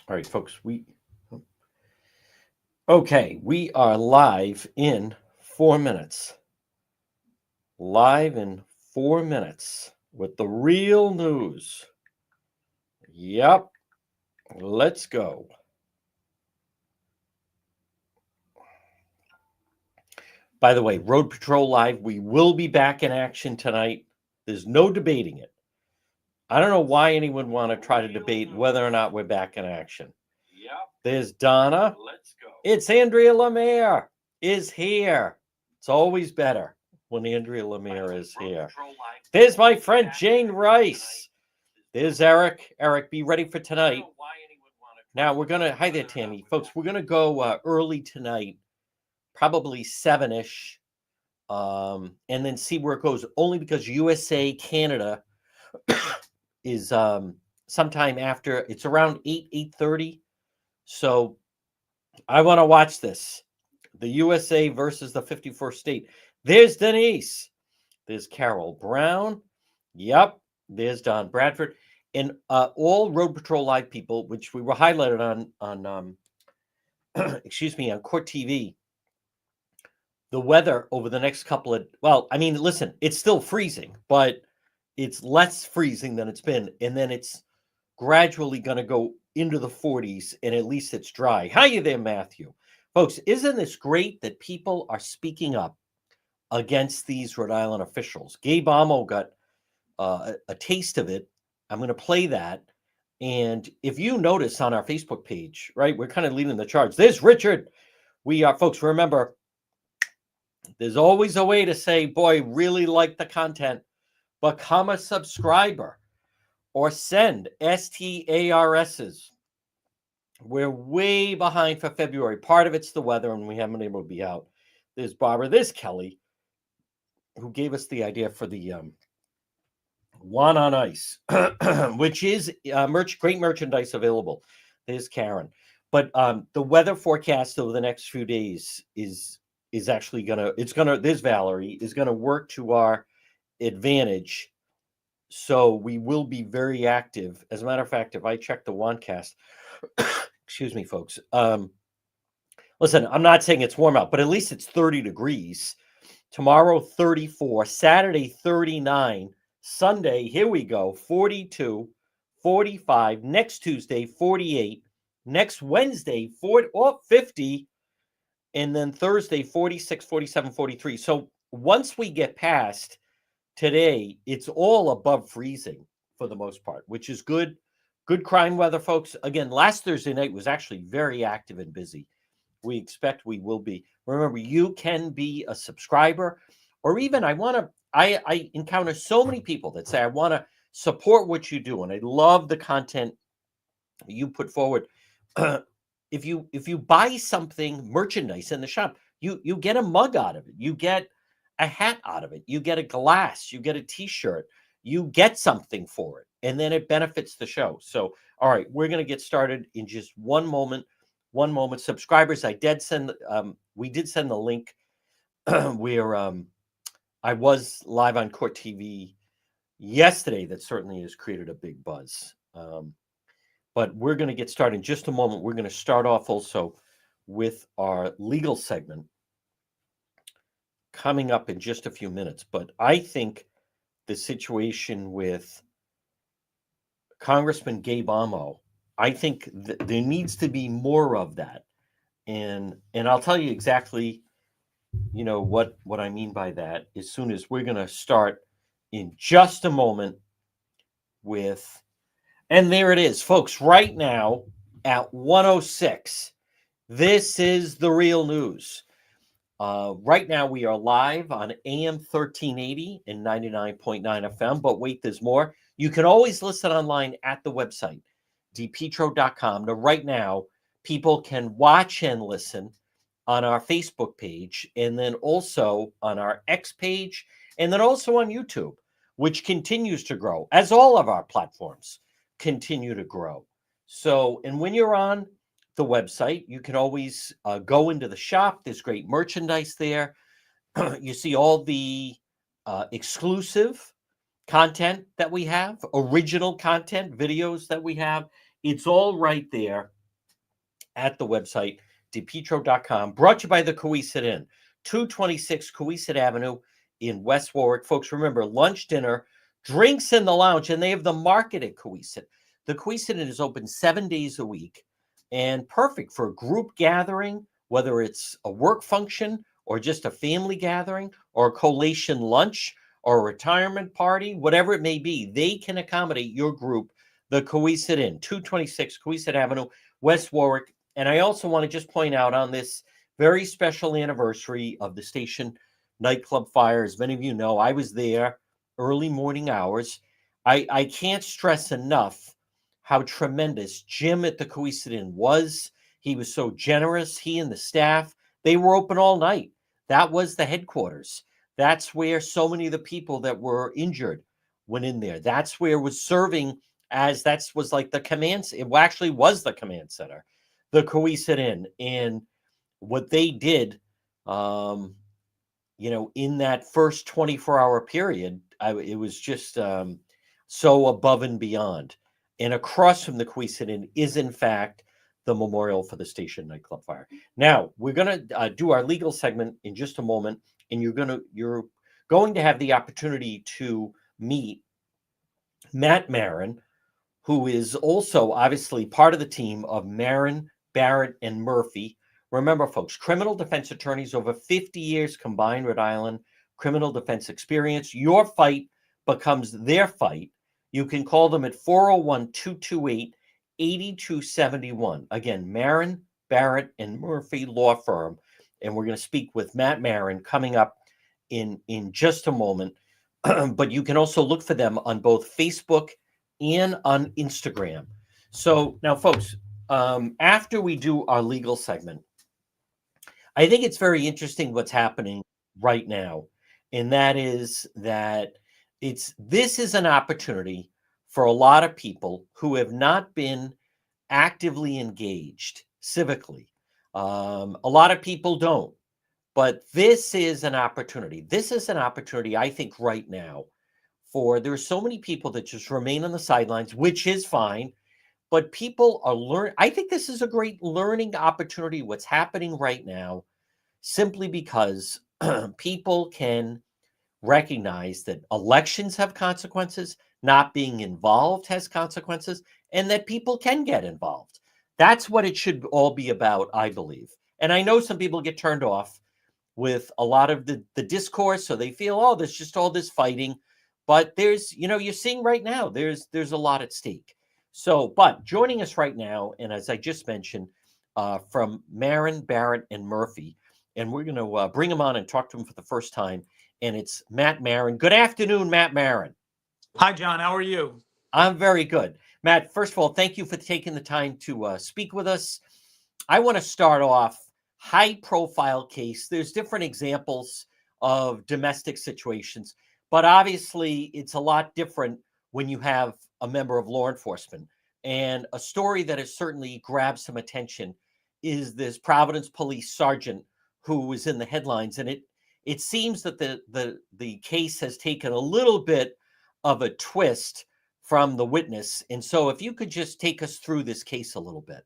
All right, folks, we are live in 4 minutes. Live in 4 minutes with the real news. Yep, let's go. By the way, Road Patrol Live, we will be back in action tonight. There's no debating it. I don't know why anyone would want to try to debate whether or not we're back in action. There's Donna. Let's go. It's Andrea Lemire is here. It's always better when Andrea Lemire is here. There's my friend Jane Rice. There's Eric. Eric, be ready for tonight. Now we're gonna. Hi there, Tammy. Folks, we're gonna go early tonight, probably 7ish, and then see where it goes. Only because USA Canada is sometime after. It's around 8:30. So I want to watch this. The USA versus the 51st state. There's Denise. There's Carol Brown. Yep. There's Don Bradford. And all Road Patrol Live people, which we were highlighted on excuse me, on Court TV. The weather over the next couple of, well, I mean, listen, it's still freezing, but it's less freezing than it's been. And then it's gradually going to go into the 40s, and at least it's dry. How you there, Matthew? Folks, isn't this great that people are speaking up against these Rhode Island officials? Gabe Amo got a taste of it. I'm going to play that. And if you notice on our Facebook page, right, we're kind of leading the charge. There's Richard. We are, folks, remember, there's always a way to say, boy, really like the content. Become a subscriber or send STARSs. We're way behind for February. Part of it's the weather, and we haven't been able to be out. There's Barbara. There's Kelly, who gave us the idea for the One on Ice, which is great merchandise available. There's Karen. But the weather forecast over the next few days is actually there's Valerie, is gonna work to our advantage. So we will be very active. As a matter of fact, if I check the Wandcast, excuse me, folks. Listen, I'm not saying it's warm out, but at least it's 30 degrees. Tomorrow, 34. Saturday, 39. Sunday, here we go, 42, 45. Next Tuesday, 48. Next Wednesday, 50. And then Thursday, 46, 47, 43. So once we get past today, it's all above freezing for the most part, which is good. Good crime weather, folks. Again, last Thursday night was actually very active and busy. We expect we will be. Remember, you can be a subscriber, or even I encounter so many people that say, I want to support what you do, and I love the content you put forward. If you buy something, merchandise in the shop, you get a mug out of it. You get a hat out of it. You get a glass. You get a T-shirt. You get something for it, and then it benefits the show. So, all right, we're going to get started in just one moment. One moment. Subscribers, we did send the link where I was live on Court TV yesterday. That certainly has created a big buzz. But we're going to get started in just a moment. We're going to start off also with our legal segment coming up in just a few minutes. But I think the situation with Congressman Gabe Amo, I think there needs to be more of that. And I'll tell you exactly, what I mean by that as soon as we're going to start in just a moment with, and there it is, folks, right now at 106. This is the real news. Right now we are live on AM 1380 and 99.9 FM, but wait, there's more. You can always listen online at the website, dpetro.com. Now, right now, people can watch and listen on our Facebook page, and then also on our X page, and then also on YouTube, which continues to grow, as all of our platforms continue to grow. So, and when you're on the website, you can always go into the shop. There's great merchandise there. You see all the exclusive content that we have, original content, videos that we have. It's all right there at the website, depetro.com. Brought to you by the Coesit Inn, 226 Coesit Avenue in West Warwick. Folks, remember, lunch, dinner, drinks in the lounge, and they have the market at Coesit. The Coesit Inn is open 7 days a week and perfect for a group gathering, whether it's a work function or just a family gathering or a collation lunch or a retirement party, whatever it may be. They can accommodate your group. The Coesit Inn, 226 Coesit Avenue, West Warwick. And I also want to just point out on this very special anniversary of the station nightclub fire, as many of you know, I was there early morning hours. I can't stress enough how tremendous Jim at the Coesit Inn was. He was so generous. He and the staff, they were open all night. That was the headquarters. That's where so many of the people that were injured went in there. That's where it was serving as that was like the command. It actually was the command center, the Coesit Inn, and what they did, in that first 24-hour period, it was just so above and beyond. And across from the Coesit Inn is, in fact, the memorial for the station nightclub fire. Now we're going to do our legal segment in just a moment, and you're going to have the opportunity to meet Matt Marin, who is also obviously part of the team of Marin, Barrett, and Murphy. Remember, folks, criminal defense attorneys, over 50 years combined Rhode Island criminal defense experience. Your fight becomes their fight. You can call them at 401-228-8271. Again, Marin, Barrett, and Murphy Law Firm. And we're going to speak with Matt Marin coming up in just a moment. But you can also look for them on both Facebook and on Instagram. So now, folks, after we do our legal segment, I think it's very interesting what's happening right now. And that is that this is an opportunity for a lot of people who have not been actively engaged civically. A lot of people don't, but this is an opportunity. This is an opportunity, I think, right now there's so many people that just remain on the sidelines, which is fine, but people are learning. I think this is a great learning opportunity, what's happening right now, simply because people can recognize that elections have consequences, not being involved has consequences, and that people can get involved. That's what it should all be about, I believe. And I know some people get turned off with a lot of the discourse, so they feel, oh, there's just all this fighting. But there's, you're seeing right now, there's a lot at stake. So, but joining us right now, and as I just mentioned, from Marin, Barrett, and Murphy, and we're going to bring him on and talk to him for the first time. And it's Matt Marin. Good afternoon, Matt Marin. Hi, John. How are you? I'm very good. Matt, first of all, thank you for taking the time to speak with us. I want to start off high-profile case. There's different examples of domestic situations, but obviously it's a lot different when you have a member of law enforcement. And a story that has certainly grabbed some attention is this Providence police sergeant who was in the headlines. And it seems that the case has taken a little bit of a twist from the witness. And so if you could just take us through this case a little bit.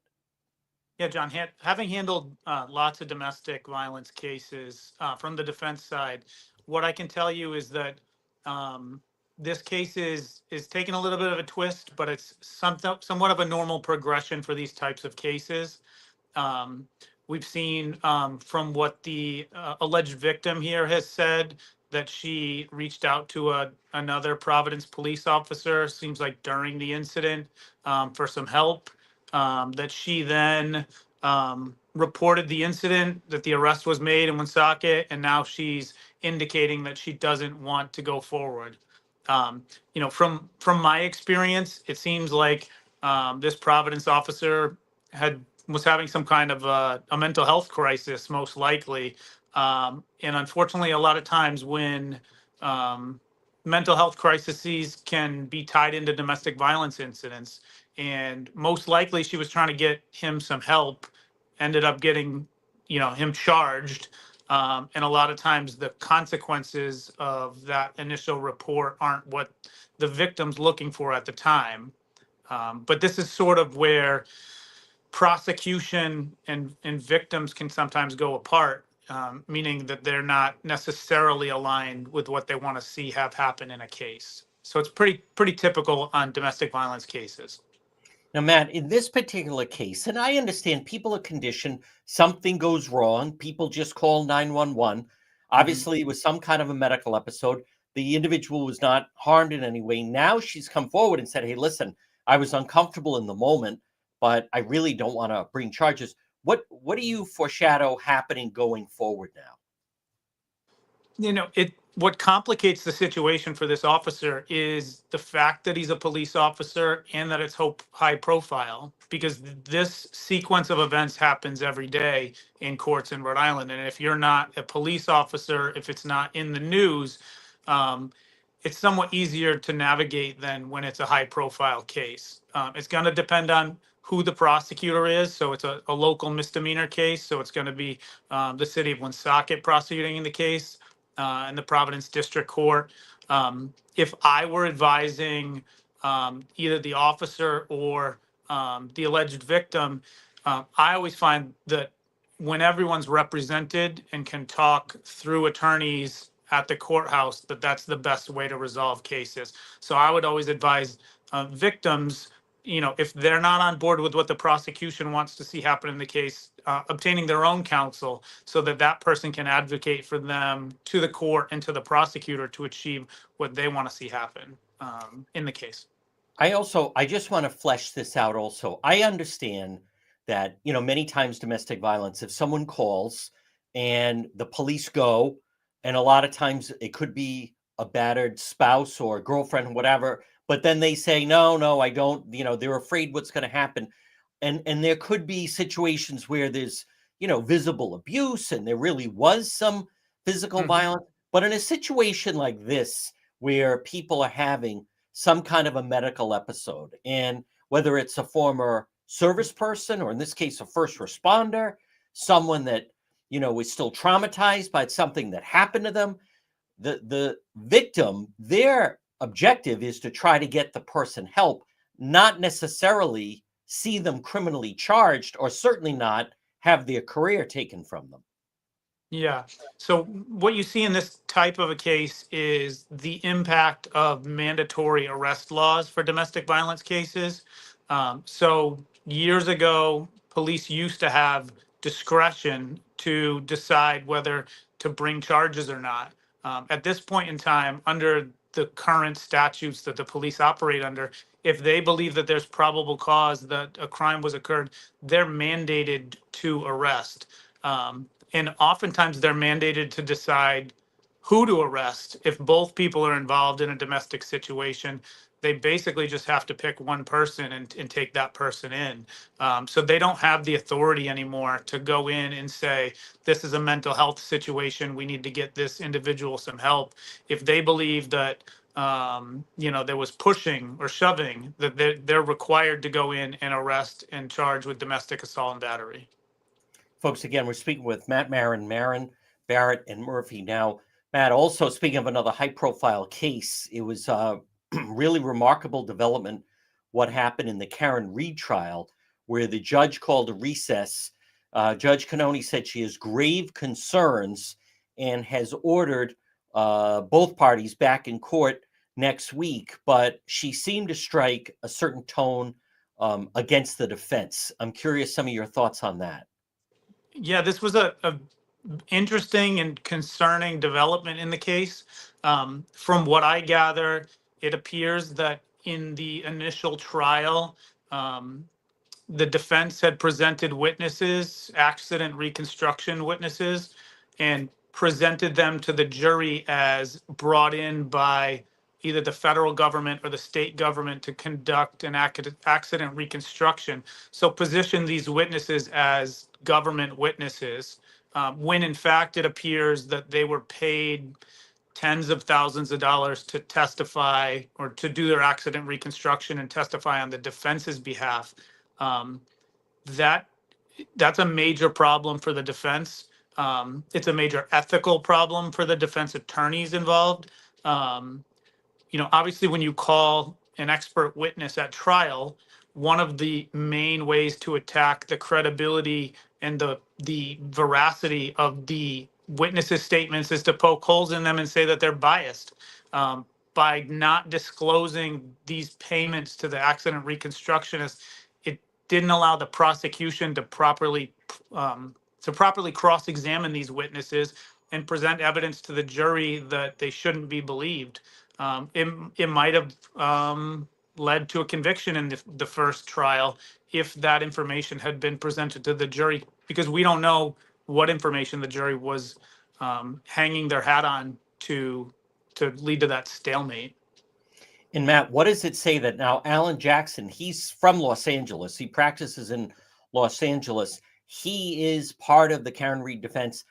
Yeah, John, having handled lots of domestic violence cases from the defense side, what I can tell you is that this case is taking a little bit of a twist, but it's somewhat of a normal progression for these types of cases. We've seen from what the alleged victim here has said that she reached out to another Providence police officer, seems like during the incident, for some help. That she then reported the incident, that the arrest was made in Woonsocket, and now she's indicating that she doesn't want to go forward. From my experience, it seems like this Providence officer was having some kind of a mental health crisis, most likely. And unfortunately, a lot of times when mental health crises can be tied into domestic violence incidents, and most likely she was trying to get him some help, ended up getting, him charged. And a lot of times the consequences of that initial report aren't what the victim's looking for at the time. But this is sort of where prosecution and victims can sometimes go apart, meaning that they're not necessarily aligned with what they want to see have happen in a case. So it's pretty typical on domestic violence cases. Now, Matt, in this particular case, and I understand people are conditioned, something goes wrong, people just call 911. Mhm. Obviously, it was some kind of a medical episode. The individual was not harmed in any way. Now she's come forward and said, hey, listen, I was uncomfortable in the moment, but I really don't want to bring charges. What do you foreshadow happening going forward now? It what complicates the situation for this officer is the fact that he's a police officer and that it's high profile, because this sequence of events happens every day in courts in Rhode Island. And if you're not a police officer, if it's not in the news, um, it's somewhat easier to navigate than when it's a high profile case. It's going to depend on who the prosecutor is. So it's a local misdemeanor case. So it's going to be the city of Woonsocket prosecuting the case in the Providence District Court. If I were advising either the officer or the alleged victim, I always find that when everyone's represented and can talk through attorneys at the courthouse, that's the best way to resolve cases. So I would always advise victims, if they're not on board with what the prosecution wants to see happen in the case, obtaining their own counsel so that that person can advocate for them to the court and to the prosecutor to achieve what they want to see happen in the case. I just want to flesh this out also. I understand that, many times domestic violence, if someone calls and the police go, and a lot of times it could be a battered spouse or girlfriend, whatever, but then they say, no, no, I don't, they're afraid what's going to happen. And there could be situations where there's, visible abuse and there really was some physical Mhm. violence. But in a situation like this, where people are having some kind of a medical episode. And whether it's a former service person, or in this case, a first responder, someone that, is still traumatized by something that happened to them, the victim, their objective is to try to get the person help, not necessarily see them criminally charged, or certainly not have their career taken from them. Yeah. So what you see in this type of a case is the impact of mandatory arrest laws for domestic violence cases. So years ago, police used to have discretion to decide whether to bring charges or not. At this point in time, under the current statutes that the police operate under, if they believe that there's probable cause that a crime was occurred, they're mandated to arrest. And oftentimes they're mandated to decide who to arrest. If both people are involved in a domestic situation, they basically just have to pick one person and take that person in. So they don't have the authority anymore to go in and say, this is a mental health situation. We need to get this individual some help. If they believe that there was pushing or shoving, that they're required to go in and arrest and charge with domestic assault and battery. Folks, again, we're speaking with Marin, Barrett, and Murphy. Now, Matt, also speaking of another high profile case, it was really remarkable development what happened in the Karen Reed trial, where the judge called a recess. Judge Canoni said she has grave concerns and has ordered both parties back in court next week, but she seemed to strike a certain tone against the defense. I'm curious some of your thoughts on that. Yeah, this was a interesting and concerning development in the case. From what I gather, it appears that in the initial trial, um, the defense had presented witnesses, accident reconstruction witnesses, and presented them to the jury as brought in by either the federal government or the state government to conduct an accident reconstruction. So position these witnesses as government witnesses, when in fact it appears that they were paid tens of thousands of dollars to testify or to do their accident reconstruction and testify on the defense's behalf. Um, that that's a major problem for the defense. It's a major ethical problem for the defense attorneys involved. Um, Obviously, when you call an expert witness at trial, one of the main ways to attack the credibility and the veracity of the witnesses' statements is to poke holes in them and say that they're biased. By not disclosing these payments to the accident reconstructionist, it didn't allow the prosecution to properly cross-examine these witnesses and present evidence to the jury that they shouldn't be believed. It might have led to a conviction in the first trial if that information had been presented to the jury, because we don't know what information the jury was hanging their hat on to lead to that stalemate. And Matt, what does it say that now Alan Jackson, he's from Los Angeles, he practices in Los Angeles, he is part of the Karen Reed defense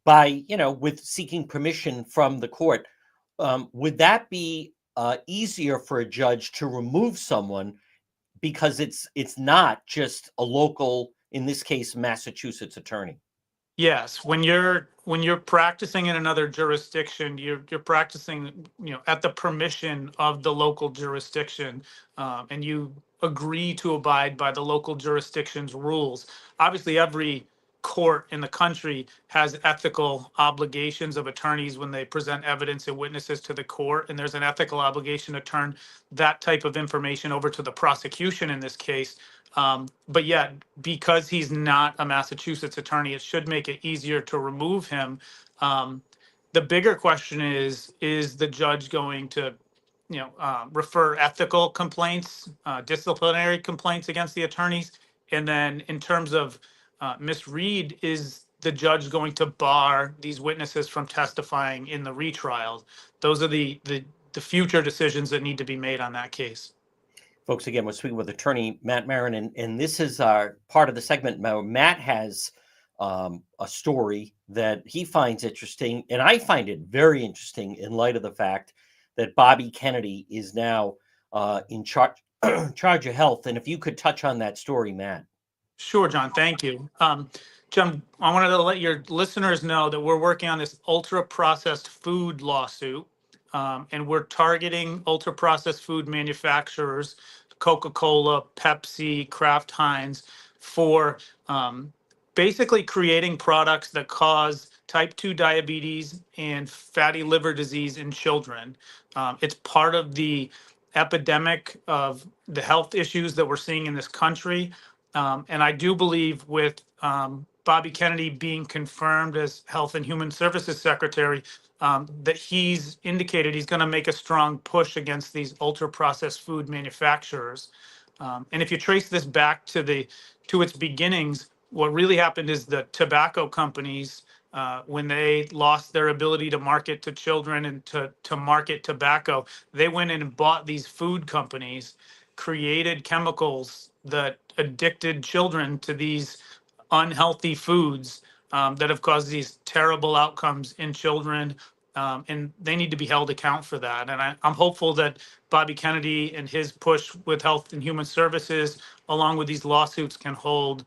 by, with seeking permission from the court. Would that be easier for a judge to remove someone because it's not just a local, in this case, Massachusetts attorney? Yes, when you're practicing in another jurisdiction, you're practicing, at the permission of the local jurisdiction, and you agree to abide by the local jurisdiction's rules. Obviously, every court in the country has ethical obligations of attorneys when they present evidence and witnesses to the court, and there's an ethical obligation to turn that type of information over to the prosecution in this case. But yet, because he's not a Massachusetts attorney, it should make it easier to remove him. The bigger question is the judge going to, refer ethical complaints, disciplinary complaints against the attorneys? And then in terms of Ms. Reed, is the judge going to bar these witnesses from testifying in the retrial? Those are the future decisions that need to be made on that case. Folks, again, we're speaking with attorney Matt Marin, and this is our part of the segment. Matt has a story that he finds interesting, and I find it very interesting in light of the fact that Bobby Kennedy is now in charge of health. And if you could touch on that story, Matt. Sure, John. Thank you. John, I wanted to let your listeners know that we're working on this ultra-processed food lawsuit, and we're targeting ultra-processed food manufacturers, Coca-Cola, Pepsi, Kraft Heinz, for basically creating products that cause type 2 diabetes and fatty liver disease in children. It's part of the epidemic of the health issues that we're seeing in this country. And I do believe with Bobby Kennedy being confirmed as Health and Human Services Secretary, that he's indicated he's going to make a strong push against these ultra-processed food manufacturers. And if you trace this back to its beginnings, what really happened is the tobacco companies, when they lost their ability to market to children and to market tobacco, they went in and bought these food companies, created chemicals that addicted children to these unhealthy foods that have caused these terrible outcomes in children. And they need to be held account for that. And I'm hopeful that Bobby Kennedy and his push with Health and Human Services, along with these lawsuits, can hold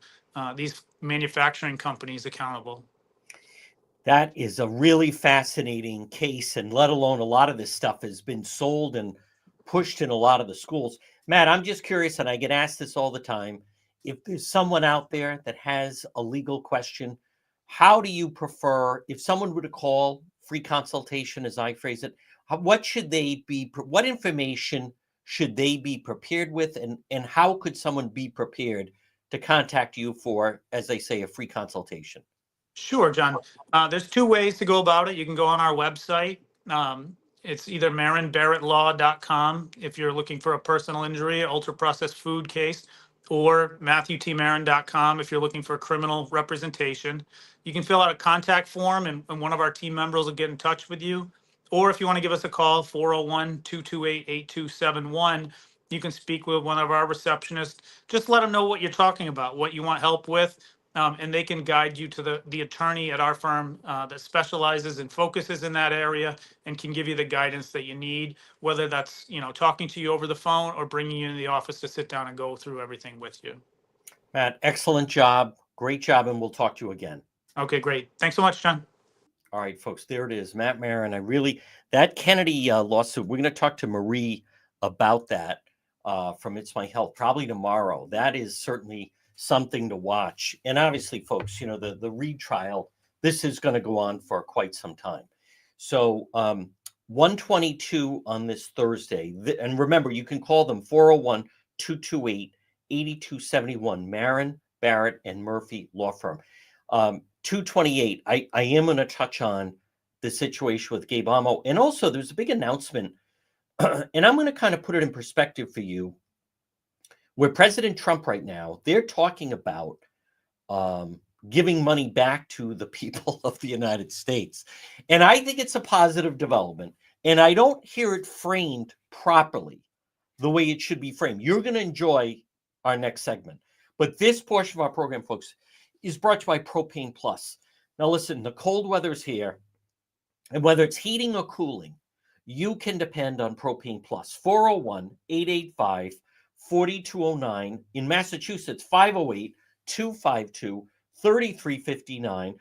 these manufacturing companies accountable. That is a really fascinating case, and let alone a lot of this stuff has been sold and pushed in a lot of the schools. Matt, I'm just curious, and I get asked this all the time. If there's someone out there that has a legal question, how do you prefer, if someone were to call free consultation, as I phrase it, what information should they be prepared with, and how could someone be prepared to contact you for, as they say, a free consultation? Sure, John. There's two ways to go about it. You can go on our website. It's either marinbarrettlaw.com if you're looking for a personal injury, ultra processed food case, or matthewtmarin.com if you're looking for criminal representation. You can fill out a contact form, and one of our team members will get in touch with you. Or if you want to give us a call, 401-228-8271, you can speak with one of our receptionists. Just let them know what you're talking about, what you want help with. And they can guide you to the attorney at our firm that specializes and focuses in that area and can give you the guidance that you need, whether that's, talking to you over the phone or bringing you into the office to sit down and go through everything with you. Matt, excellent job. Great job, and we'll talk to you again. Okay, great. Thanks so much, John. All right, folks, there it is. Matt Marin. That Kennedy lawsuit, we're going to talk to Marie about that. from It's My Health, probably tomorrow. That is certainly something to watch. And obviously, folks, the Reed trial, this is going to go on for quite some time. So 122 on this Thursday. And remember, you can call them 401-228-8271, Marin, Barrett, and Murphy Law Firm. 228, I am going to touch on the situation with Gabe Amo. And also, there's a big announcement, and I'm going to kind of put it in perspective for you. Where President Trump right now, they're talking about giving money back to the people of the United States. And I think it's a positive development. And I don't hear it framed properly the way it should be framed. You're going to enjoy our next segment. But this portion of our program, folks, is brought to you by Propane Plus. Now, listen, the cold weather is here. And whether it's heating or cooling, you can depend on Propane Plus. 401-885-4209. In Massachusetts, 508-252-3359.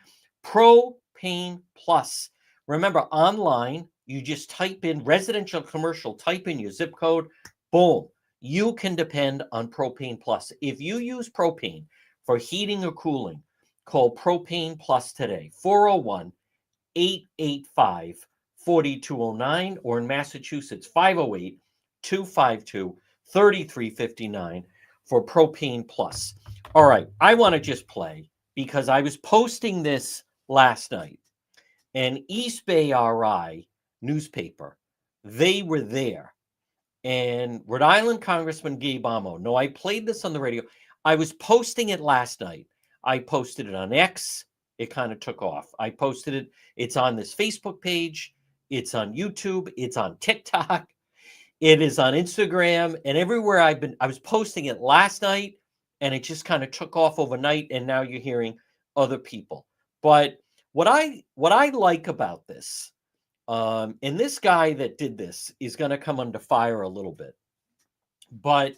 Propane Plus. Remember, online, you just type in residential, commercial, type in your zip code, boom. You can depend on Propane Plus. If you use propane for heating or cooling, call Propane Plus today. 401-885-4209, or in Massachusetts, 508-252-3359 for Propane Plus. All right, I want to just play because I was posting this last night, and East Bay RI newspaper, they were there. And Rhode Island Congressman Gabe Amo, no, I played this on the radio. I was posting it last night. I posted it on X. It kind of took off. I posted it. It's on this Facebook page. It's on YouTube. It's on TikTok. It is on Instagram and everywhere I was posting it last night, and it just kind of took off overnight. And now you're hearing other people. But what I like about this, and this guy that did this is going to come under fire a little bit. But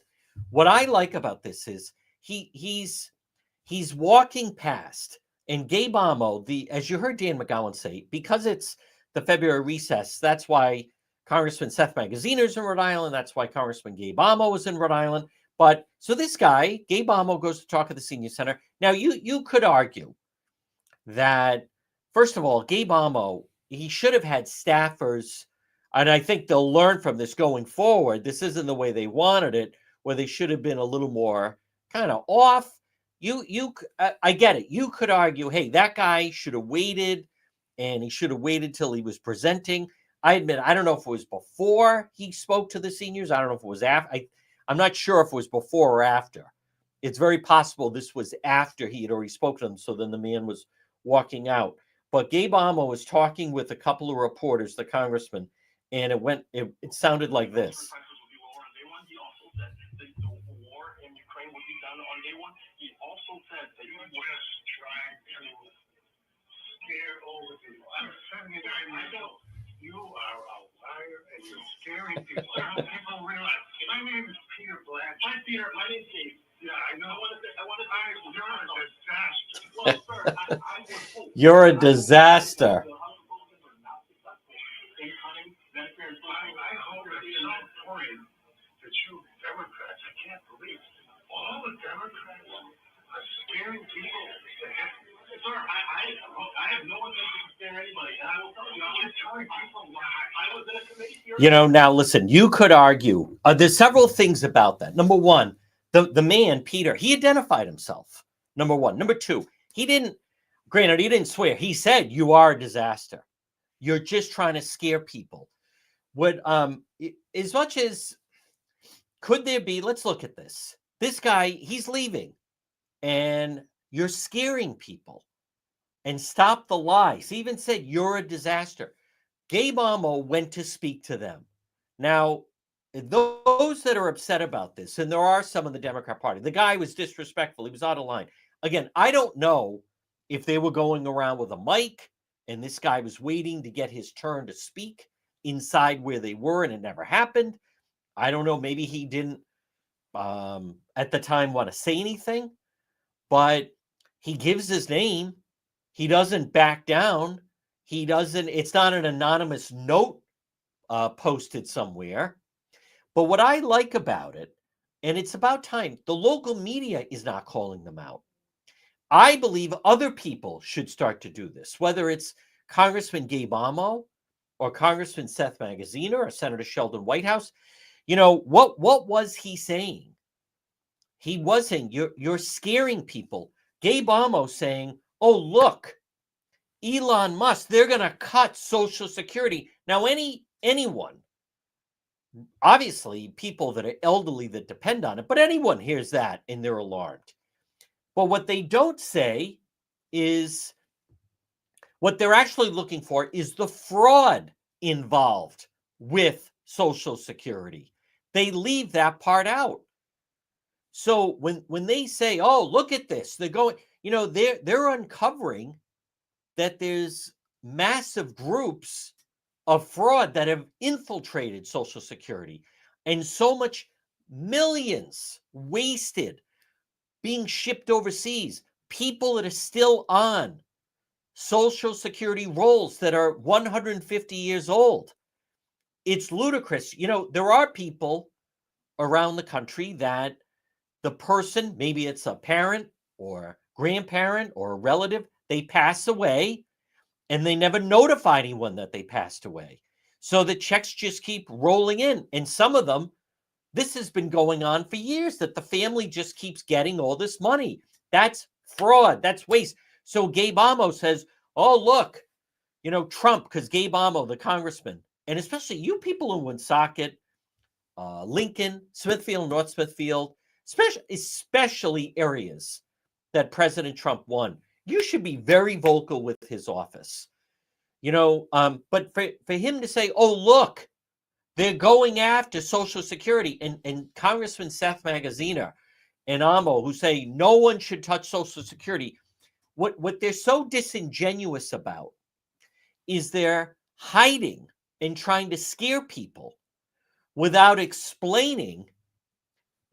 what I like about this is he's walking past. And Gabe Amo, as you heard Dan McGowan say, because it's the February recess, that's why Congressman Seth Magaziner is in Rhode Island. That's why Congressman Gabe Amo is in Rhode Island. But so this guy, Gabe Amo, goes to talk at the senior center. Now, you could argue that, first of all, Gabe Amo, he should have had staffers, and I think they'll learn from this going forward. This isn't the way they wanted it, where they should have been a little more kind of off. I get it. You could argue, hey, that guy should have waited, and he should have waited till he was presenting. I admit, I don't know if it was before he spoke to the seniors. I don't know if it was after. I'm not sure if it was before or after. It's very possible this was after he had already spoken to them, so then the man was walking out. But Gabe Amo was talking with a couple of reporters, the congressman, and it sounded like this. He also said that he was just trying to scare over people. I'm 79 years old. You are a liar and you're scaring people. I don't people realize. My name is Peter Black. Hi, Peter. My name's Gabe. Yeah, I know. You're a disaster. You're a disaster. I hope at some point that you Democrats, I can't believe all the Democrats are scaring people to heck. Sir, I have no intention to scare anybody, and I will tell you, I'm telling people why. I was in a committee. Now listen, you could argue. There's several things about that. Number one, the man, Peter, he identified himself. Number one. Number two, he didn't swear. He said, you are a disaster. You're just trying to scare people. What, as much as could there be, let's look at this. This guy, he's leaving, and you're scaring people, and stop the lies. He even said, you're a disaster. Gabe Amo went to speak to them. Now, those that are upset about this, and there are some in the Democrat Party, the guy was disrespectful. He was out of line. Again, I don't know if they were going around with a mic and this guy was waiting to get his turn to speak inside where they were and it never happened. I don't know. Maybe he didn't at the time want to say anything, but he gives his name. He doesn't back down. It's not an anonymous note posted somewhere. But what I like about it, And it's about time. The local media is not calling them out. I believe other people should start to do this, whether it's Congressman Gabe Amo or Congressman Seth Magaziner or Senator Sheldon Whitehouse. What was he saying? He was saying you're scaring people. Gabe Amo saying, "Oh, look, Elon Musk, they're going to cut Social Security." Now, anyone, obviously people that are elderly that depend on it, but anyone hears that and they're alarmed. But what they don't say is what they're actually looking for is the fraud involved with Social Security. They leave that part out. So when they say, "Oh, look at this," they're going, they're uncovering that there's massive groups of fraud that have infiltrated Social Security, and so much millions wasted being shipped overseas, people that are still on Social Security rolls that are 150 years old. It's ludicrous. There are people around the country that the person, maybe it's a parent or grandparent or a relative, they pass away and they never notify anyone that they passed away. So the checks just keep rolling in. And some of them, this has been going on for years, that the family just keeps getting all this money. That's fraud. That's waste. So Gabe Amo says, "Oh, look, Trump," because Gabe Amo, the congressman, and especially you people in Woonsocket, Lincoln, Smithfield, North Smithfield, especially areas that President Trump won, you should be very vocal with his office. But for him to say, "Oh, look, they're going after Social Security," and Congressman Seth Magaziner and Amo, who say no one should touch Social Security, what they're so disingenuous about is they're hiding and trying to scare people without explaining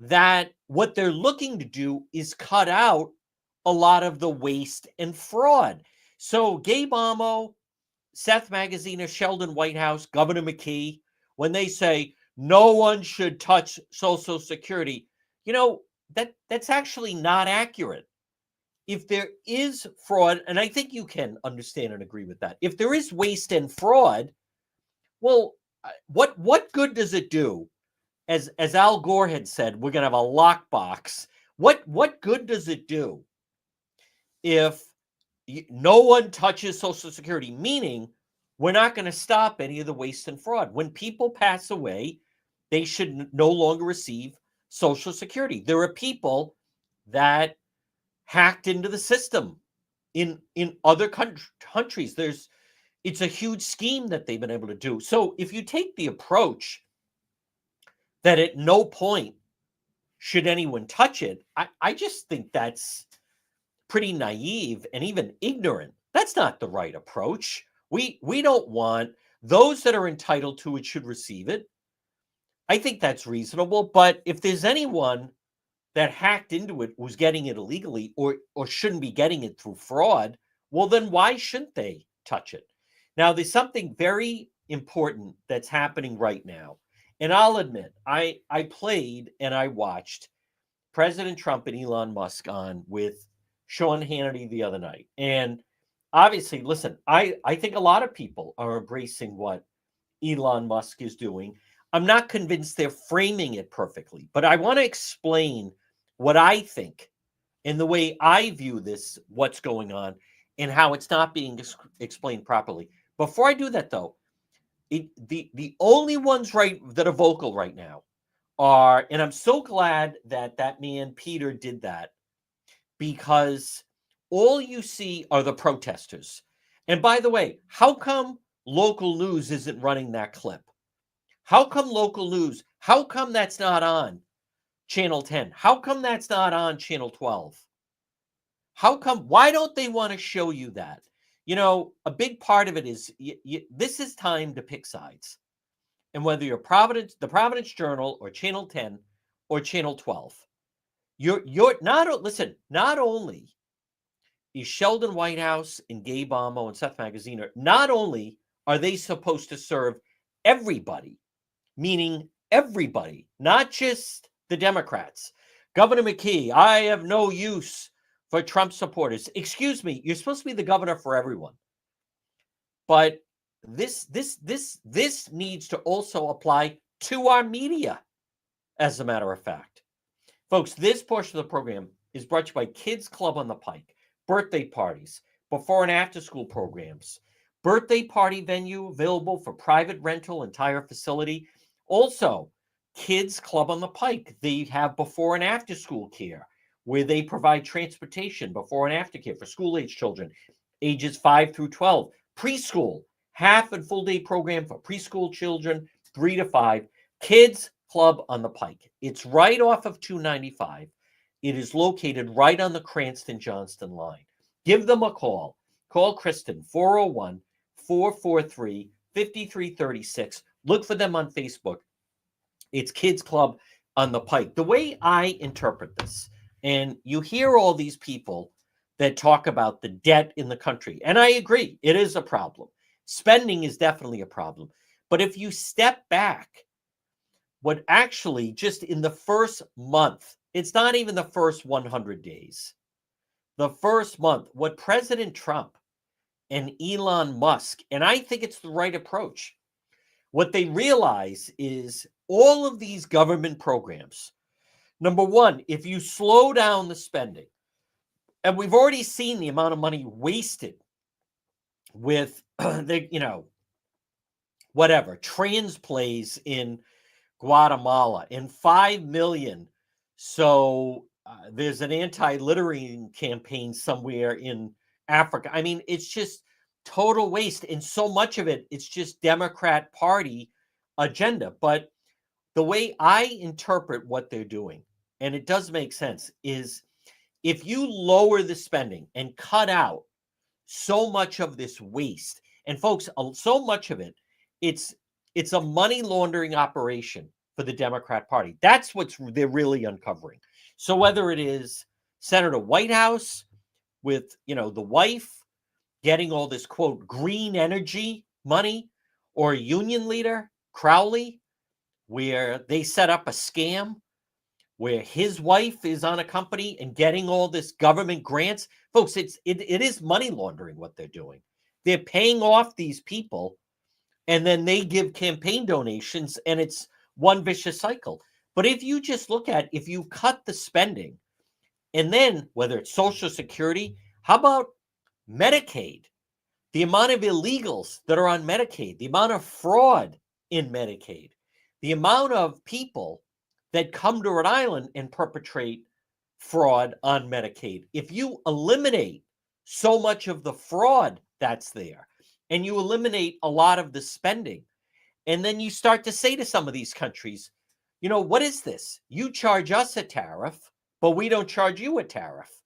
that what they're looking to do is cut out a lot of the waste and fraud. So Gabe Amo, Seth Magaziner, Sheldon Whitehouse, Governor McKee, when they say no one should touch Social Security, that's actually not accurate. If there is fraud, and I think you can understand and agree with that, if there is waste and fraud, well, what good does it do? As Al Gore had said, we're going to have a lockbox. What good does it do if no one touches Social Security? Meaning, we're not going to stop any of the waste and fraud. When people pass away, they should no longer receive Social Security. There are people that hacked into the system in other countries. It's a huge scheme that they've been able to do. So if you take the approach that at no point should anyone touch it, I just think that's pretty naive and even ignorant. That's not the right approach. We don't want those that are entitled to it should receive it. I think that's reasonable. But if there's anyone that hacked into it was getting it illegally or shouldn't be getting it through fraud, well, then why shouldn't they touch it? Now, there's something very important that's happening right now. And I'll admit, I played and I watched President Trump and Elon Musk on with Sean Hannity the other night. And obviously, listen, I think a lot of people are embracing what Elon Musk is doing. I'm not convinced they're framing it perfectly, but I want to explain what I think and the way I view this, what's going on, and how it's not being explained properly. Before I do that, though, the only ones that are vocal right now are, and I'm so glad that man Peter did that, because all you see are the protesters. And by the way, how come local news isn't running that clip? How come local news? How come that's not on Channel 10? How come that's not on Channel 12? How come? Why don't they want to show you that? A big part of it is this is time to pick sides. And whether you're the Providence Journal or Channel 10 or Channel 12, you're not, listen, not only is Sheldon Whitehouse and Gabe Amo and Seth Magaziner, not only are they supposed to serve everybody, meaning everybody, not just the Democrats. Governor McKee, I have no use for Trump supporters. Excuse me, you're supposed to be the governor for everyone. But this needs to also apply to our media, as a matter of fact. Folks, this portion of the program is brought to you by Kids Club on the Pike, birthday parties, before and after school programs, birthday party venue available for private rental, entire facility. Also, Kids Club on the Pike, they have before and after school care, where they provide transportation, before and after care for school-age children, ages 5 through 12. Preschool, half and full day program for preschool children, 3 to 5. Kids Club on the Pike. It's right off of 295. It is located right on the Cranston-Johnston line. Give them a call. Call Kristen, 401-443-5336. Look for them on Facebook. It's Kids Club on the Pike. The way I interpret this, and you hear all these people that talk about the debt in the country, and I agree, it is a problem. Spending is definitely a problem. But if you step back, what actually just in the first month, it's not even the first 100 days, the first month, what President Trump and Elon Musk, and I think it's the right approach, what they realize is all of these government programs, number one, if you slow down the spending, and we've already seen the amount of money wasted with whatever, trans plays in Guatemala, and 5 million. So there's an anti-littering campaign somewhere in Africa. I mean, it's just total waste. And so much of it, it's just Democrat Party agenda. But the way I interpret what they're doing, and it does make sense, is if you lower the spending and cut out so much of this waste, and folks, so much of it, it's a money laundering operation for the Democrat Party. That's what they're really uncovering. So whether it is Senator Whitehouse with, the wife getting all this, quote, green energy money, or a union leader, Crowley, where they set up a scam where his wife is on a company and getting all this government grants. Folks, it is money laundering what they're doing. They're paying off these people, and then they give campaign donations, and it's one vicious cycle. But if you just look at, if you cut the spending, and then whether it's Social Security, how about Medicaid? The amount of illegals that are on Medicaid, the amount of fraud in Medicaid, the amount of people that come to Rhode Island and perpetrate fraud on Medicaid. If you eliminate so much of the fraud that's there, and you eliminate a lot of the spending, and then you start to say to some of these countries, what is this? You charge us a tariff, but we don't charge you a tariff.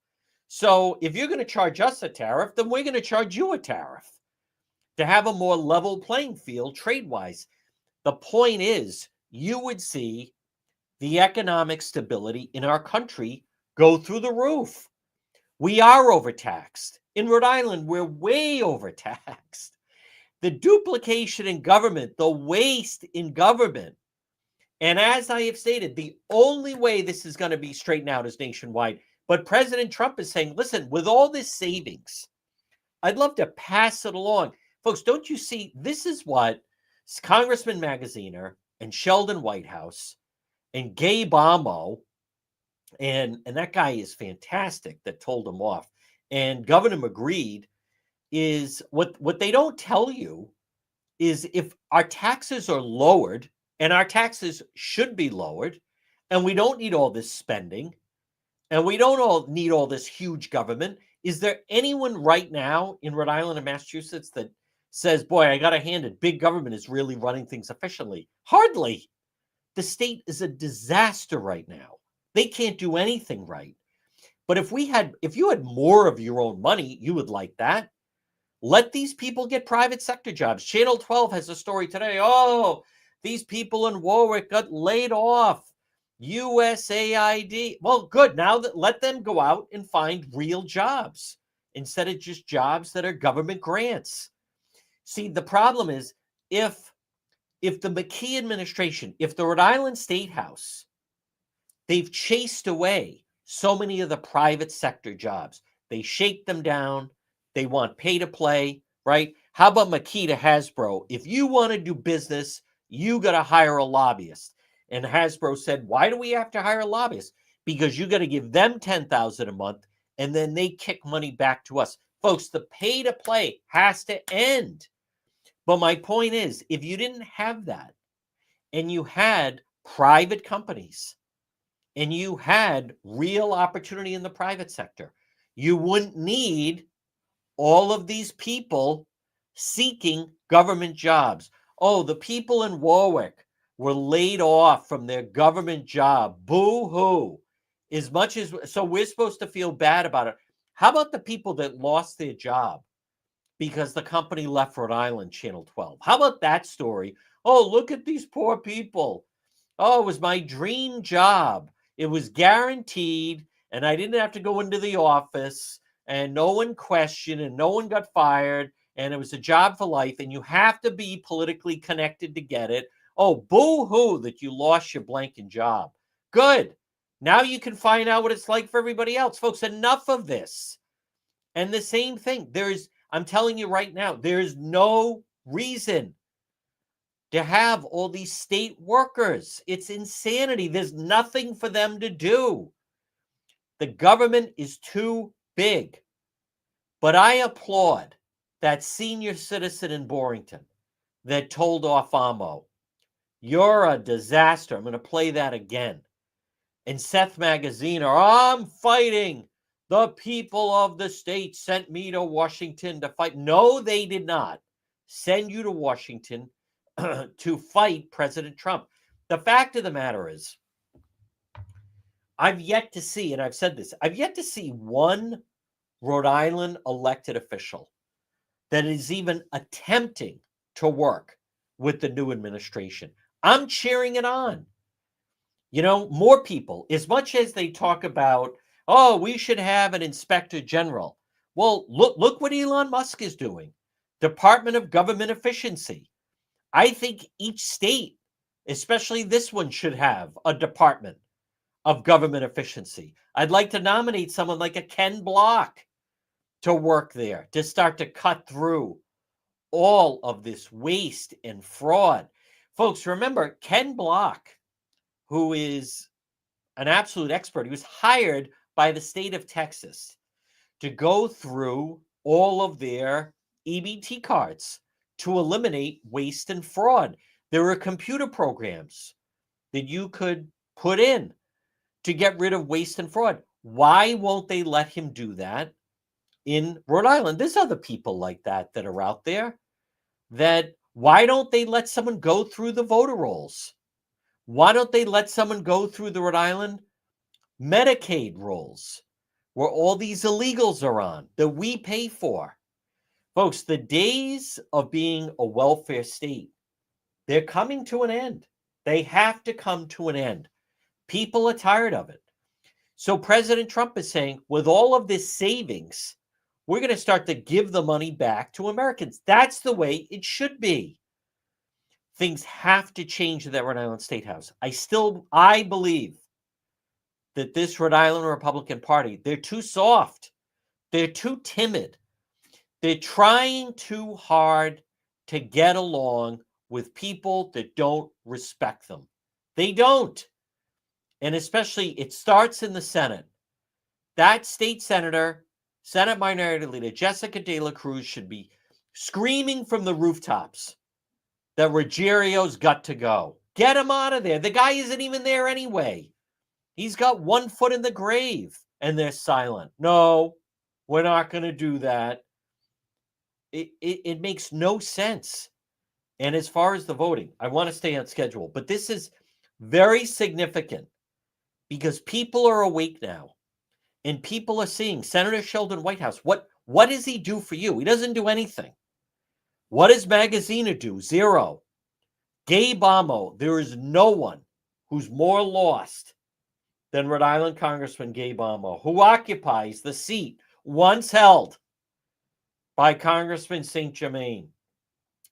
So if you're going to charge us a tariff, then we're going to charge you a tariff to have a more level playing field trade-wise. The point is, you would see the economic stability in our country go through the roof. We are overtaxed. In Rhode Island, we're way overtaxed. The duplication in government, the waste in government. And as I have stated, the only way this is going to be straightened out is nationwide. But President Trump is saying, listen, with all this savings, I'd love to pass it along. Folks, don't you see, this is what Congressman Magaziner and Sheldon Whitehouse and Gabe Amo, and that guy is fantastic that told him off, and Governor McGreed, is what they don't tell you is if our taxes are lowered, and our taxes should be lowered, and we don't need all this spending, and we don't need all this huge government, is there anyone right now in Rhode Island and Massachusetts that says, boy, I got to hand it, big government is really running things efficiently? Hardly. The state is a disaster right now. They can't do anything right. But if you had more of your own money, you would like that. Let these people get private sector jobs. Channel 12 has a story today. Oh, these people in Warwick got laid off. USAID. Well, good. Now let them go out and find real jobs instead of just jobs that are government grants. See, the problem is if the McKee administration, if the Rhode Island State House they've chased away so many of the private sector jobs. They shake them down. They want pay to play, right? How about Makita Hasbro? If you want to do business, you got to hire a lobbyist. And Hasbro said, why do we have to hire a lobbyist? Because you got to give them $10,000 a month, and then they kick money back to us. Folks, the pay to play has to end. But my point is, if you didn't have that, and you had private companies, and you had real opportunity in the private sector, you wouldn't need all of these people seeking government jobs. Oh, the people in Warwick were laid off from their government job. Boo hoo. As much as so, we're supposed to feel bad about it. How about the people that lost their job because the company left Rhode Island, Channel 12? How about that story? Oh, look at these poor people. Oh, it was my dream job. It was guaranteed, and I didn't have to go into the office, and no one questioned, and no one got fired, and it was a job for life, and you have to be politically connected to get it. Oh, boo-hoo that you lost your blanking job. Good. Now you can find out what it's like for everybody else. Folks, enough of this. And the same thing, I'm telling you right now, there's no reason to have all these state workers. It's insanity. There's nothing for them to do. The government is too big. But I applaud that senior citizen in Borrington that told off Amo, you're a disaster. I'm going to play that again. And Seth Magaziner, I'm fighting. The people of the state sent me to Washington to fight. No, they did not send you to Washington to fight President Trump. The fact of the matter is, I've yet to see, and I've said this, I've yet to see one Rhode Island elected official that is even attempting to work with the new administration. I'm cheering it on. You know, more people, as much as they talk about, oh, we should have an inspector general. Well, look what Elon Musk is doing. Department of Government Efficiency. I think each state, especially this one, should have a Department of Government Efficiency. I'd like to nominate someone like a Ken Block to work there, to start to cut through all of this waste and fraud. Folks, remember, Ken Block, who is an absolute expert, he was hired by the state of Texas to go through all of their EBT cards to eliminate waste and fraud. There were computer programs that you could put in to get rid of waste and fraud. Why won't they let him do that in Rhode Island? There's other people like that that are out there. That why don't they let someone go through the voter rolls? Why don't they let someone go through the Rhode Island Medicaid rolls where all these illegals are on that we pay for? Folks, the days of being a welfare state, they're coming to an end. They have to come to an end. People are tired of it. So President Trump is saying, with all of this savings, we're going to start to give the money back to Americans. That's the way it should be. Things have to change at that Rhode Island State House. I believe that this Rhode Island Republican Party, they're too soft. They're too timid. They're trying too hard to get along with people that don't respect them. They don't. And especially, it starts in the Senate. That state senator, Senate Minority Leader Jessica De La Cruz, should be screaming from the rooftops that Ruggerio's got to go. Get him out of there. The guy isn't even there anyway. He's got one foot in the grave, and they're silent. No, we're not going to do that. It makes no sense. And as far as the voting, I want to stay on schedule, but this is very significant because people are awake now, and people are seeing Senator Sheldon Whitehouse. What does he do for you? He doesn't do anything. What does Magaziner do? Zero. Gabe Amo, there is no one who's more lost than Rhode Island Congressman Gabe Amo, who occupies the seat once held by Congressman St. Germain.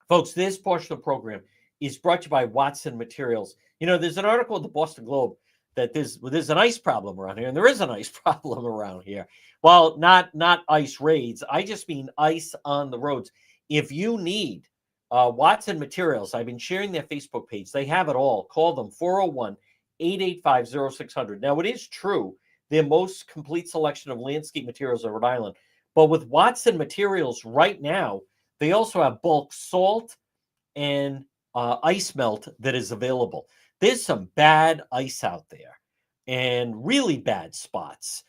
Folks, this portion of the program is brought to you by Watson Materials. You know, there's an article in the Boston Globe that there's an ice problem around here, and there is an ice problem around here. Well, not ice raids. I just mean ice on the roads. If you need Watson Materials, I've been sharing their Facebook page. They have it all. Call them 401-885-0600. Now, it is true their most complete selection of landscape materials in Rhode Island. But with Watson Materials right now, they also have bulk salt and ice melt that is available. There's some bad ice out there and really bad spots.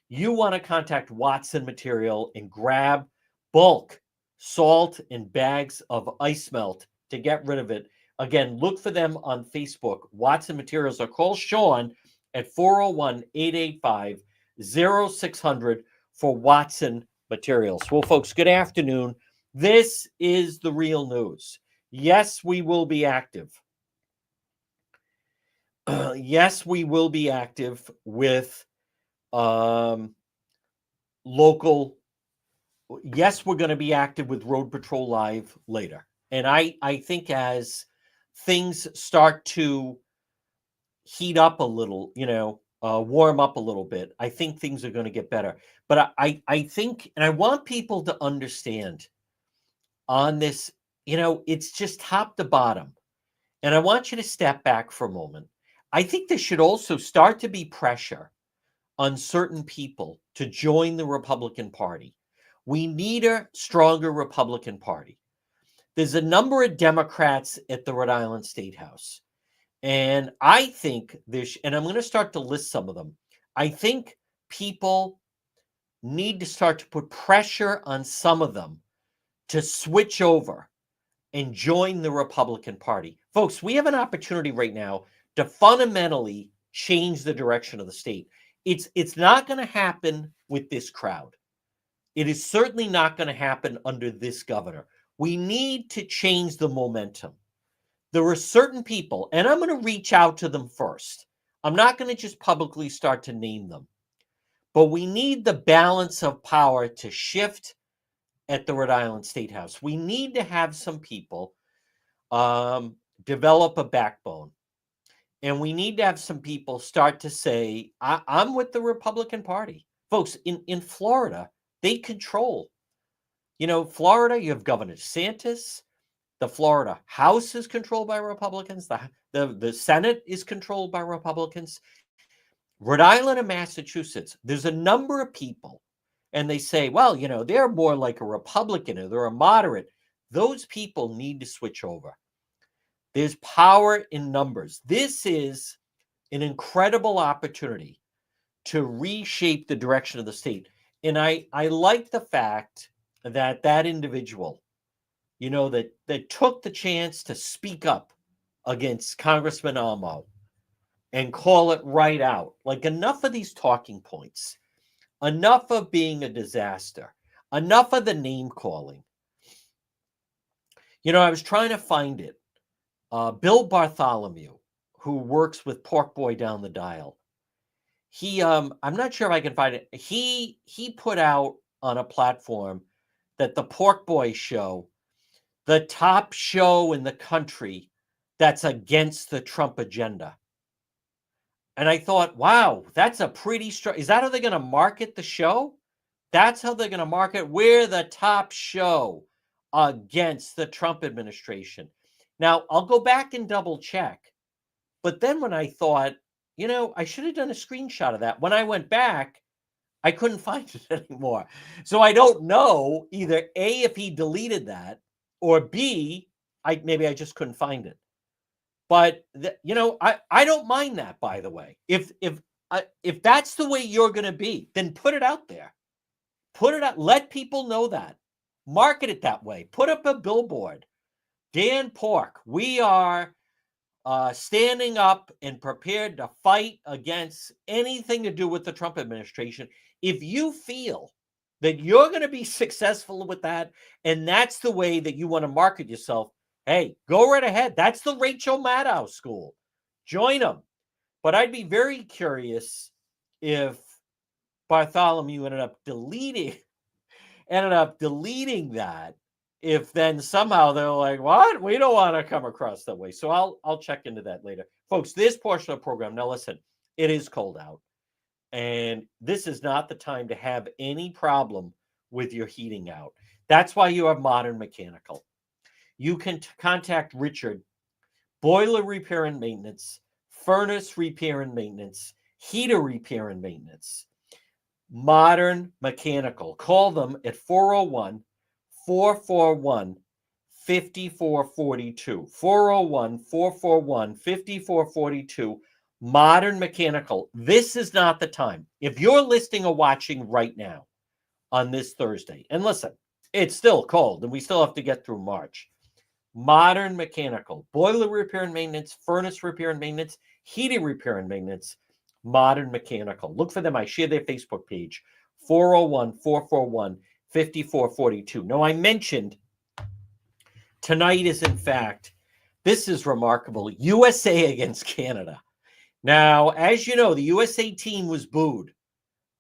You want to contact Watson Material and grab bulk salt and bags of ice melt to get rid of it. Again, look for them on Facebook, Watson Materials, or call Sean at 401-885-0600 for Watson Materials. Well, folks, good afternoon. This is the real news. Yes, we will be active. Yes, we will be active with local. Yes, we're going to be active with Road Patrol Live later. And I think as things start to heat up a little, warm up a little bit, I think things are going to get better. But I think, and I want people to understand on this, it's just top to bottom. And I want you to step back for a moment. I think there should also start to be pressure on certain people to join the Republican Party. We need a stronger Republican Party. There's a number of Democrats at the Rhode Island State House. And I think and I'm going to start to list some of them. I think people need to start to put pressure on some of them to switch over and join the Republican Party. Folks, we have an opportunity right now to fundamentally change the direction of the state. It's not going to happen with this crowd. It is certainly not going to happen under this governor. We need to change the momentum. There are certain people, and I'm going to reach out to them first. I'm not going to just publicly start to name them. But we need the balance of power to shift at the Rhode Island State House. We need to have some people develop a backbone. And we need to have some people start to say, I'm with the Republican Party. Folks, in Florida, they control. Florida, you have Governor DeSantis. The Florida House is controlled by Republicans. The Senate is controlled by Republicans. Rhode Island and Massachusetts, there's a number of people, and they say, well, they're more like a Republican or they're a moderate. Those people need to switch over. There's power in numbers. This is an incredible opportunity to reshape the direction of the state. And I like the fact that individual, that took the chance to speak up against Congressman Amo and call it right out. Like, enough of these talking points, enough of being a disaster, enough of the name calling. I was trying to find it. Bill Bartholomew, who works with Pork Boy down the dial, I'm not sure if I can find it. He put out on a platform that the Pork Boy show, the top show in the country that's against the Trump agenda. And I thought, wow, that's a pretty strong. Is that how they're going to market the show? That's how they're going to market. We're the top show against the Trump administration. Now, I'll go back and double check. But then when I thought, I should have done a screenshot of that. When I went back, I couldn't find it anymore. So I don't know either A, if he deleted that, or B, maybe I just couldn't find it. But, I don't mind that, by the way. If that's the way you're going to be, then put it out there. Put it out. Let people know that. Market it that way. Put up a billboard. Dan Pork, we are standing up and prepared to fight against anything to do with the Trump administration. If you feel that you're going to be successful with that, and that's the way that you want to market yourself, hey, go right ahead. That's the Rachel Maddow School. Join them. But I'd be very curious if Bartholomew ended up deleting that. If then somehow they're like, what? We don't want to come across that way. So I'll check into that later. Folks, this portion of the program, now listen, It is cold out. And this is not the time to have any problem with your heating out. That's why you have Modern Mechanical. You can contact Richard, boiler repair and maintenance, furnace repair and maintenance, heater repair and maintenance. Modern Mechanical. Call them at 401 441 5442. 401 441 5442. Modern Mechanical. This is not the time. If you're listening or watching right now on this Thursday, and listen, it's still cold and we still have to get through March. Modern Mechanical, boiler repair and maintenance, furnace repair and maintenance, heating repair and maintenance. Modern Mechanical. Look for them. I share their Facebook page, 401 441 5442. Now, I mentioned tonight is, in fact, this is remarkable, USA against Canada. Now, as you know, the USA team was booed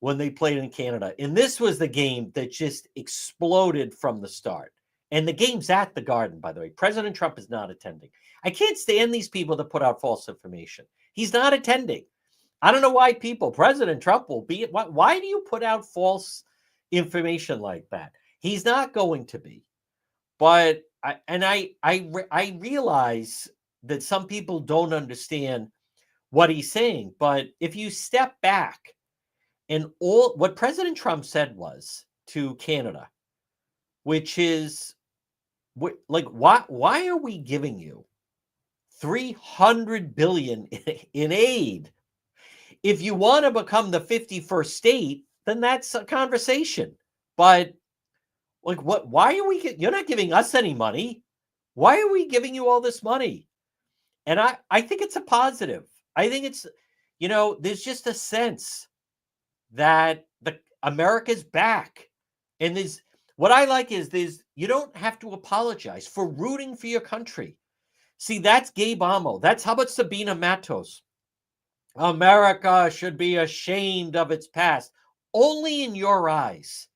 when they played in Canada. And this was the game that just exploded from the start. And the game's at the Garden, by the way. President Trump is not attending. I can't stand these people that put out false information. He's not attending. I don't know why President Trump will be. Why do you put out false information like that? He's not going to be. But I realize that some people don't understand what he's saying. But if you step back, and all what President Trump said was to Canada, which is like, why are we giving you $300 billion in aid? If you want to become the 51st state, then that's a conversation. But like, why are you're not giving us any money? Why are we giving you all this money? And I think it's a positive. I think it's, there's just a sense that America's back. And what I like is you don't have to apologize for rooting for your country. See, that's Gabe Amo. How about Sabina Matos? America should be ashamed of its past. Only in your eyes.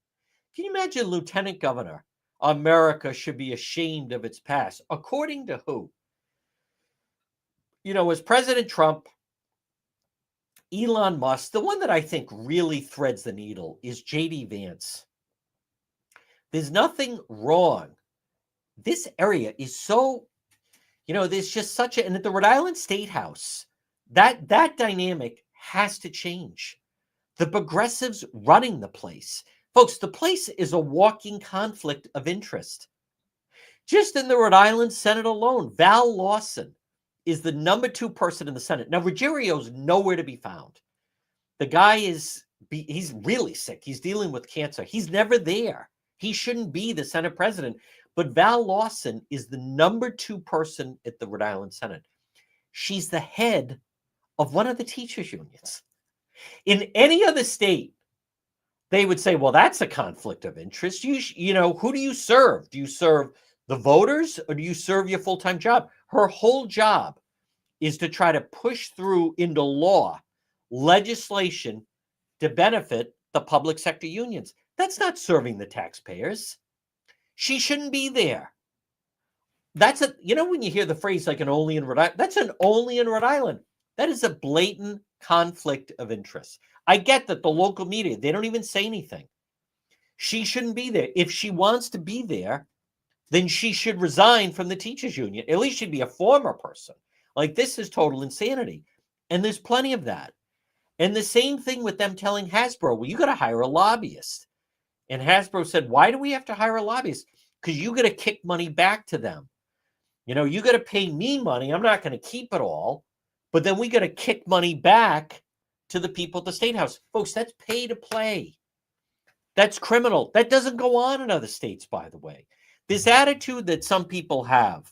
Can you imagine, Lieutenant Governor? America should be ashamed of its past. According to who? As President Trump, Elon Musk, the one that I think really threads the needle is J.D. Vance. There's nothing wrong. This area is so, there's just such and at the Rhode Island State House, that dynamic has to change. The progressives running the place. Folks, the place is a walking conflict of interest. Just in the Rhode Island Senate alone, Val Lawson is the number 2 person in the Senate. Now, Ruggiero's nowhere to be found. The guy he's really sick. He's dealing with cancer. He's never there. He shouldn't be the Senate president. But Val Lawson is the number 2 person at the Rhode Island Senate. She's the head of one of the teachers' unions. In any other state, they would say, well, that's a conflict of interest. Who do you serve? Do you serve the voters or do you serve your full-time job? Her whole job is to try to push through into law legislation to benefit the public sector unions. That's not serving the taxpayers. She shouldn't be there. That's when you hear the phrase like an only in Rhode Island, that's an only in Rhode Island. That is a blatant conflict of interest. I get that the local media, they don't even say anything. She shouldn't be there. If she wants to be there, then she should resign from the teachers union. At least she'd be a former person. Like, this is total insanity. And there's plenty of that. And the same thing with them telling Hasbro, well, you got to hire a lobbyist. And Hasbro said, why do we have to hire a lobbyist? Because you got to kick money back to them. You got to pay me money. I'm not going to keep it all. But then we got to kick money back to the people at the State House. Folks, that's pay to play. That's criminal. That doesn't go on in other states, by the way. This attitude that some people have,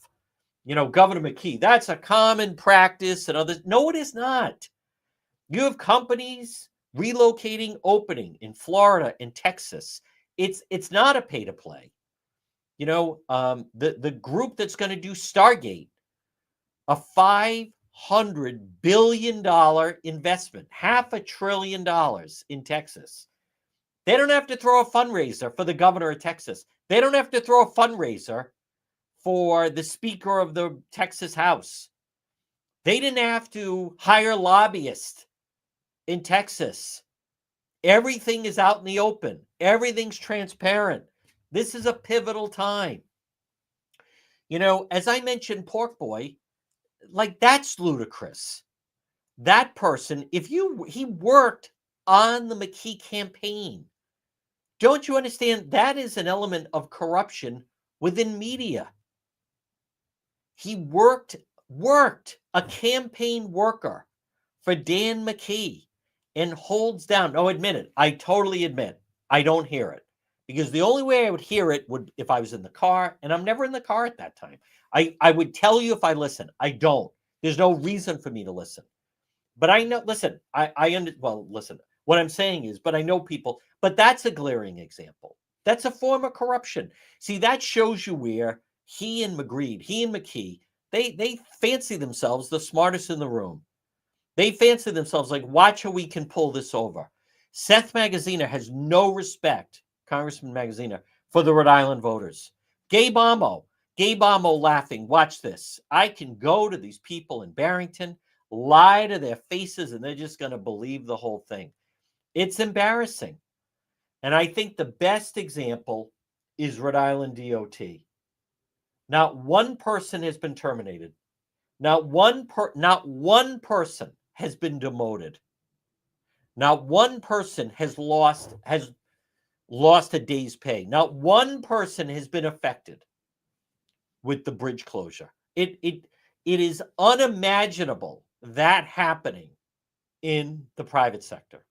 Governor McKee, that's a common practice and others. No, it is not. You have companies relocating, opening in Florida and Texas. It's not a pay to play. The group that's going to do Stargate, a $500 billion investment, $500 billion in Texas. They don't have to throw a fundraiser for the governor of Texas. They don't have to throw a fundraiser for the Speaker of the Texas House. They didn't have to hire lobbyists in Texas. Everything is out in the open. Everything's transparent. This is a pivotal time. You know, as I mentioned, Pork Boy, like that's ludicrous. That person, he worked on the McKee campaign. Don't you understand? That is an element of corruption within media. He worked a campaign worker for Dan McKee and holds down. No, admit it. I totally admit I don't hear it, because the only way I would hear it would if I was in the car, and I'm never in the car at that time. I would tell you if I listen. I don't. There's no reason for me to listen. But I know. Listen, well, listen. What I'm saying is, but I know people. But that's a glaring example. That's a form of corruption. See, that shows you where he and McKee, they fancy themselves the smartest in the room. They fancy themselves like, watch how we can pull this over. Seth Magaziner has no respect, Congressman Magaziner, for the Rhode Island voters. Gabe Amo laughing, watch this. I can go to these people in Barrington, lie to their faces, and they're just going to believe the whole thing. It's embarrassing. And I think the best example is Rhode Island DOT. Not one person has been terminated. Not one person has been demoted. Not one person has lost a day's pay. Not one person has been affected with the bridge closure. It is unimaginable that happening in the private sector.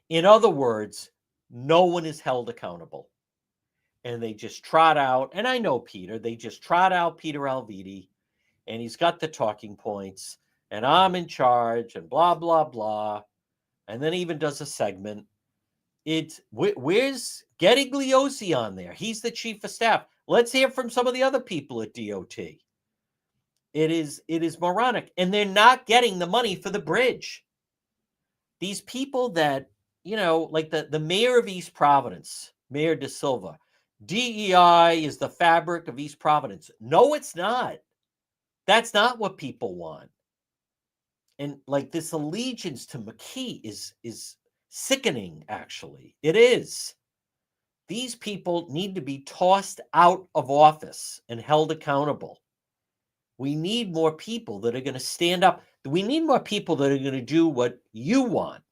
In other words, no one is held accountable. And they just trot out, and I know Peter, they just trot out Peter Alviti, and he's got the talking points, and I'm in charge, and blah, blah, blah. And then even does a segment. Where's Getty Gliosi on there? He's the chief of staff. Let's hear from some of the other people at DOT. It is moronic, and they're not getting the money for the bridge. These people that, like the mayor of East Providence, Mayor De Silva, DEI is the fabric of East Providence. No, it's not. That's not what people want. And like this allegiance to McKee is sickening, actually. It is. These people need to be tossed out of office and held accountable. We need more people that are going to stand up. We need more people that are going to do what you want,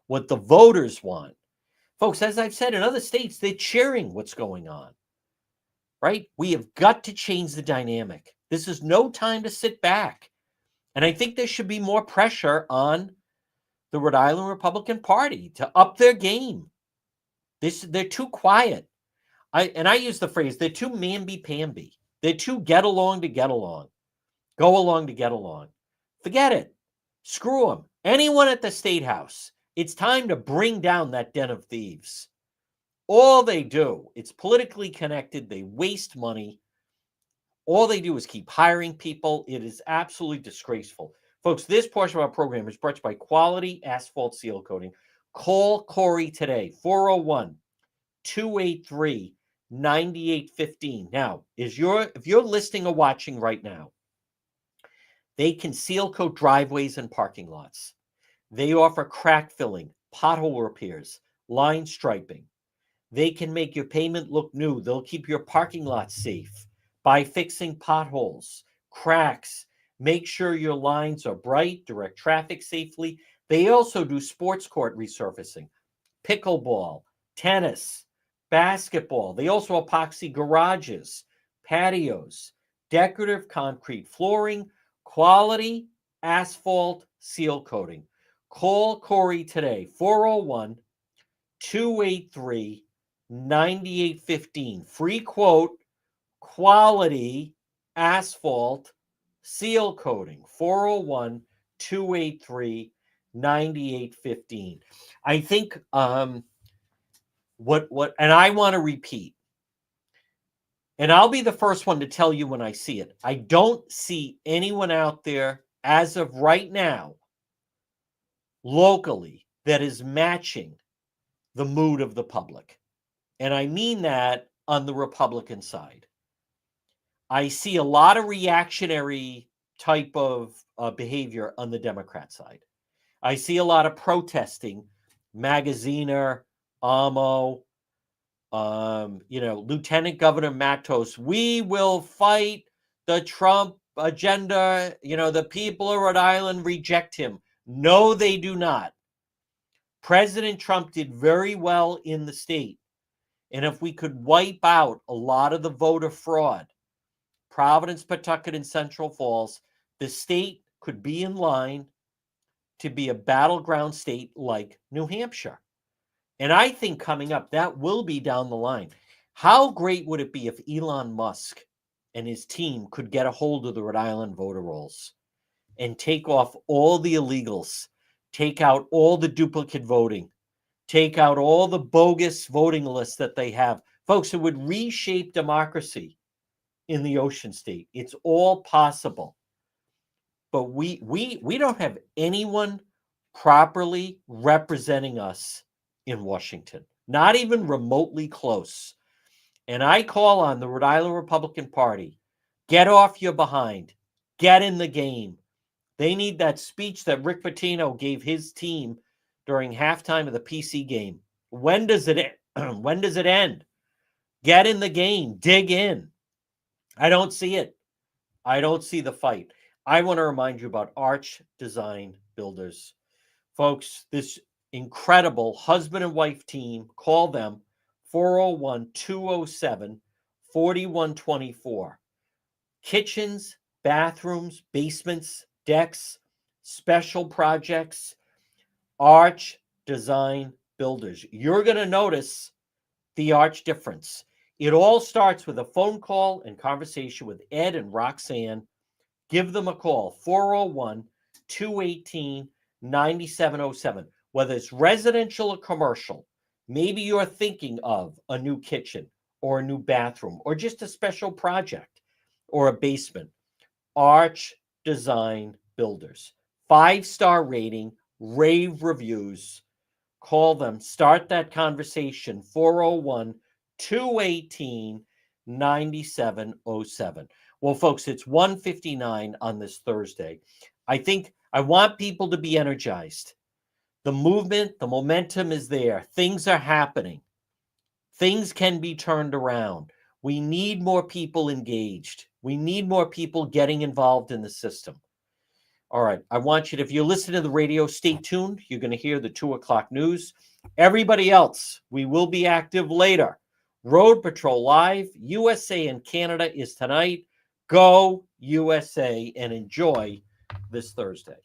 what the voters want. Folks, as I've said, in other states, they're cheering what's going on, right? We have got to change the dynamic. This is no time to sit back. And I think there should be more pressure on the Rhode Island Republican Party to up their game. They're too quiet. I use the phrase, they're too mamby-pamby. They're too get along to get along. Go along to get along. Forget it. Screw them. Anyone at the State House. It's time to bring down that den of thieves. All they do, it's politically connected. They waste money. All they do is keep hiring people. It is absolutely disgraceful. Folks, this portion of our program is brought to you by Quality Asphalt Seal Coating. Call Corey today, 401-283-9815. Now, if you're listening or watching right now, they can seal coat driveways and parking lots. They offer crack filling, pothole repairs, line striping. They can make your pavement look new. They'll keep your parking lot safe by fixing potholes, cracks, make sure your lines are bright, direct traffic safely. They also do sports court resurfacing, pickleball, tennis, basketball. They also epoxy garages, patios, decorative concrete flooring, quality asphalt seal coating. Call Corey today, 401-283-9815. Free quote, quality asphalt seal coating, 401-283-9815. I think and I want to repeat, and I'll be the first one to tell you when I see it. I don't see anyone out there as of right now locally that is matching the mood of the public. And I mean that on the Republican side. I see a lot of reactionary type of behavior on the Democrat side. I see a lot of protesting. Magaziner, Amo, Lieutenant Governor Matos, we will fight the Trump agenda. The people of Rhode Island reject him. No, they do not. President Trump did very well in the state. And if we could wipe out a lot of the voter fraud, Providence, Pawtucket, and Central Falls, the state could be in line to be a battleground state like New Hampshire. And I think coming up, that will be down the line. How great would it be if Elon Musk and his team could get a hold of the Rhode Island voter rolls and take off all the illegals, take out all the duplicate voting, take out all the bogus voting lists that they have? Folks, it would reshape democracy in the Ocean State. It's all possible. But we don't have anyone properly representing us in Washington, not even remotely close. And I call on the Rhode Island Republican Party, get off your behind, get in the game. They need that speech that Rick Pitino gave his team during halftime of the PC game. When does it end? When does it end? Get in the game, dig in. I don't see it. I don't see the fight. I want to remind you about Arch Design Builders. Folks, this incredible husband and wife team, call them 401-207-4124. Kitchens, bathrooms, basements, decks, special projects, Arch Design Builders. You're going to notice the Arch difference. It all starts with a phone call and conversation with Ed and Roxanne. Give them a call, 401-218-9707. Whether it's residential or commercial, maybe you're thinking of a new kitchen or a new bathroom or just a special project or a basement. Arch Design Builders. 5-star rating, rave reviews. Call them. Start that conversation, 401-218-9707. Well, folks, it's 1:59 on this Thursday. I want people to be energized. The movement, the momentum is there. Things are happening. Things can be turned around. We need more people engaged. We need more people getting involved in the system. All right. I want you to, if you listen to the radio, stay tuned. You're going to hear the 2:00 news. Everybody else, we will be active later. Road Patrol Live, USA and Canada is tonight. Go USA and enjoy this Thursday.